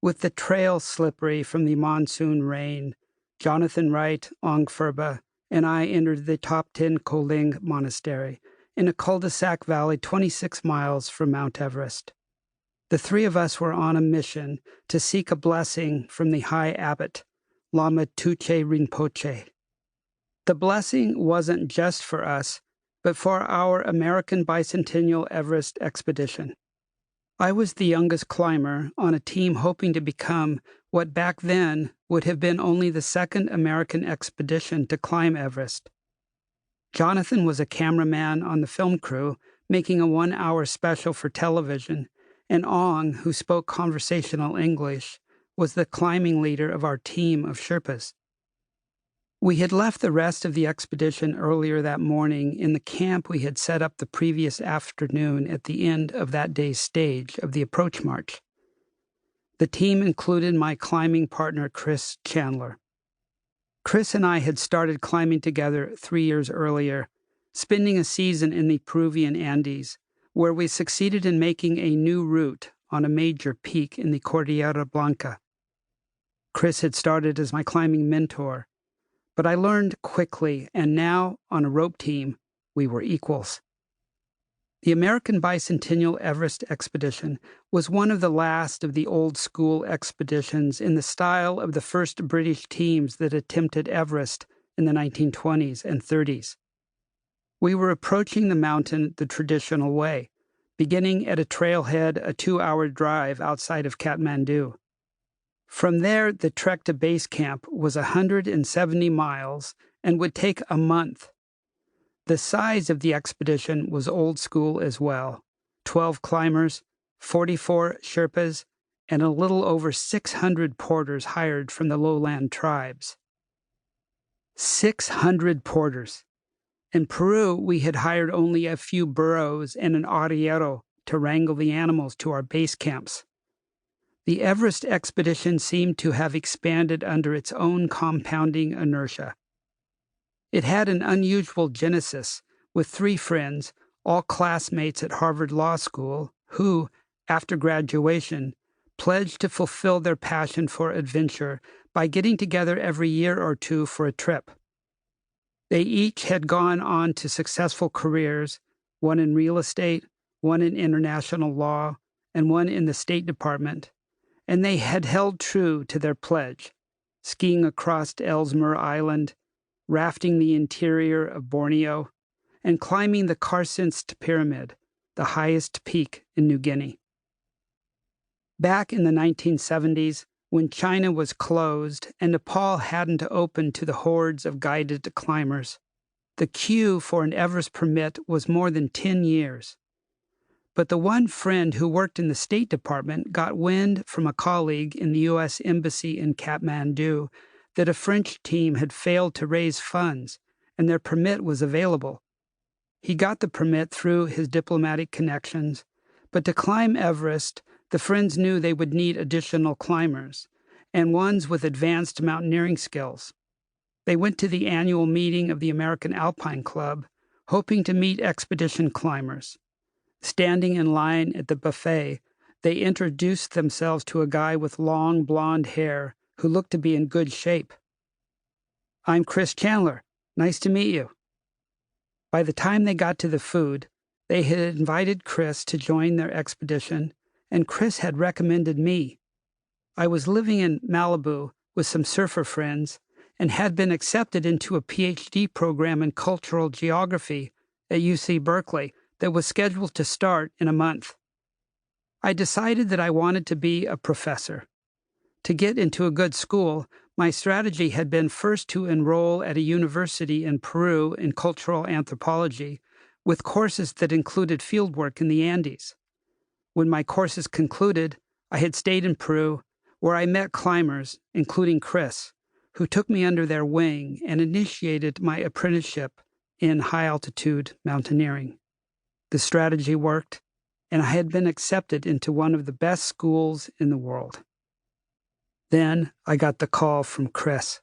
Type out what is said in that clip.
With the trail slippery from the monsoon rain, Jonathan Wright, Ong Furba, and I entered the Top 10 Koling Monastery in a cul-de-sac valley 26 miles from Mount Everest. The three of us were on a mission to seek a blessing from the High Abbot, Lama Tuche Rinpoche. The blessing wasn't just for us, but for our American Bicentennial Everest expedition. I was the youngest climber on a team hoping to become what back then would have been only the second American expedition to climb Everest. Jonathan was a cameraman on the film crew, making a 1-hour special for television, and Ong, who spoke conversational English, was the climbing leader of our team of Sherpas. We had left the rest of the expedition earlier that morning in the camp we had set up the previous afternoon at the end of that day's stage of the approach march. The team included my climbing partner, Chris Chandler. Chris and I had started climbing together 3 years earlier, spending a season in the Peruvian Andes, where we succeeded in making a new route on a major peak in the Cordillera Blanca. Chris had started as my climbing mentor, but I learned quickly, and now, on a rope team, we were equals. The American Bicentennial Everest expedition was one of the last of the old-school expeditions in the style of the first British teams that attempted Everest in the 1920s and 30s. We were approaching the mountain the traditional way, beginning at a trailhead a 2-hour drive outside of Kathmandu. From there, the trek to base camp was 170 miles and would take a month. The size of the expedition was old school as well: 12 climbers, 44 Sherpas, and a little over 600 porters hired from the lowland tribes. 600 porters! In Peru, we had hired only a few burros and an arriero to wrangle the animals to our base camps. The Everest expedition seemed to have expanded under its own compounding inertia. It had an unusual genesis, with 3 friends, all classmates at Harvard Law School, who, after graduation, pledged to fulfill their passion for adventure by getting together every year or two for a trip. They each had gone on to successful careers, one in real estate, one in international law, and one in the State Department, and they had held true to their pledge, skiing across Ellesmere Island, rafting the interior of Borneo, and climbing the Karsinst Pyramid, the highest peak in New Guinea. Back in the 1970s, when China was closed and Nepal hadn't opened to the hordes of guided climbers, the queue for an Everest permit was more than 10 years. But the one friend who worked in the State Department got wind from a colleague in the U.S. Embassy in Kathmandu that a French team had failed to raise funds and their permit was available. He got the permit through his diplomatic connections, but to climb Everest, the friends knew they would need additional climbers, and ones with advanced mountaineering skills. They went to the annual meeting of the American Alpine Club, hoping to meet expedition climbers. Standing in line at the buffet, they introduced themselves to a guy with long blonde hair who looked to be in good shape. "I'm Chris Chandler. Nice to meet you." By the time they got to the food, they had invited Chris to join their expedition, and Chris had recommended me. I was living in Malibu with some surfer friends and had been accepted into a PhD program in cultural geography at UC Berkeley that was scheduled to start in a month. I decided that I wanted to be a professor. To get into a good school, my strategy had been first to enroll at a university in Peru in cultural anthropology, with courses that included fieldwork in the Andes. When my courses concluded, I had stayed in Peru, where I met climbers, including Chris, who took me under their wing and initiated my apprenticeship in high-altitude mountaineering. The strategy worked, and I had been accepted into one of the best schools in the world. Then I got the call from Chris.